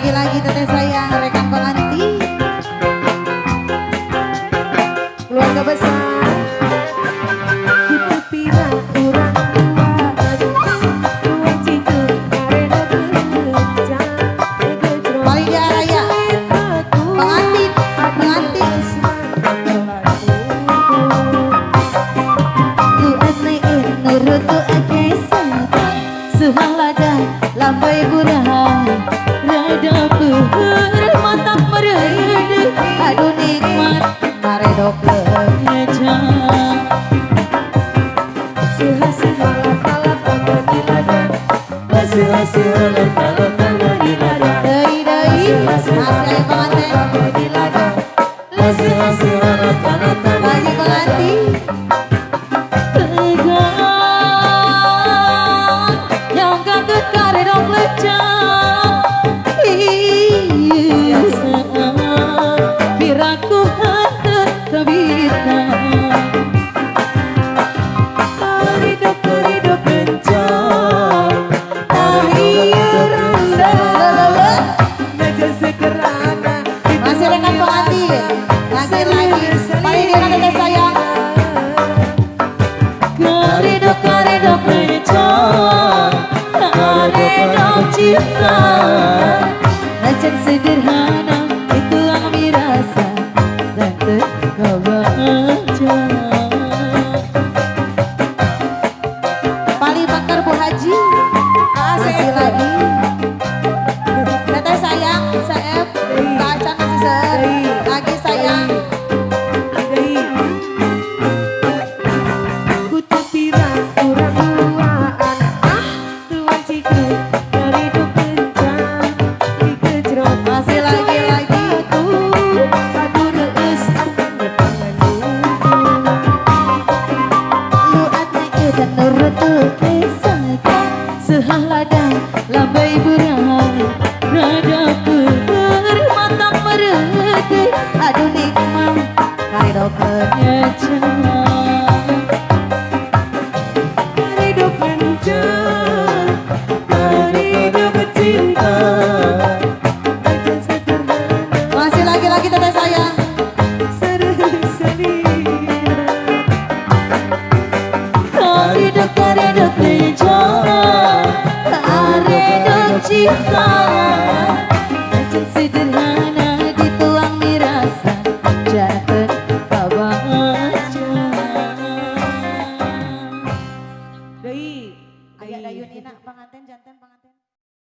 Lagi-lagi teteh sayang rekan pengantin keluarga besar Kita pirang kurang dua cinta karena kencang paling dia raya pengantin tu anai nurut tu ake sangka suhalada lambai burahan Rada behar mata merede aduh nikmat maredok ngejang Sehasil alat-alat tangan di lada Sehasil alat-alat tangan di lada dei hasil pengantin di lada Sehasil alat-alat tangan lagi pengantin yang kaget karedok lecang biraku hante tabitang karedok kencang akhir rendah meja sekerana masih rekan pengantin lagi paling dia teteh sayang karedok kencang karedok cinta Najan sederhana itu yang dirasa dan terbaca paling bakar Bu Haji masih lagi teteh sayang saeb kaca masih lagi sayang kutu pirang kurang duaan tuan ciku dari duk kencang dikejrot masih lagi aduh reus akan bertangan lu anai dan nurut tu kesangka sehaladang lambai burahan rada behar mata merede aduh nikmat karedok ngejang karedok kencang karedok cinta aja sederhana masih lagi teteh sayang seri-seri karedok kencang karedok cinta aja sederhana dituang mirasa jangan kabaca ayah dayun ina pengantin jantan pengantin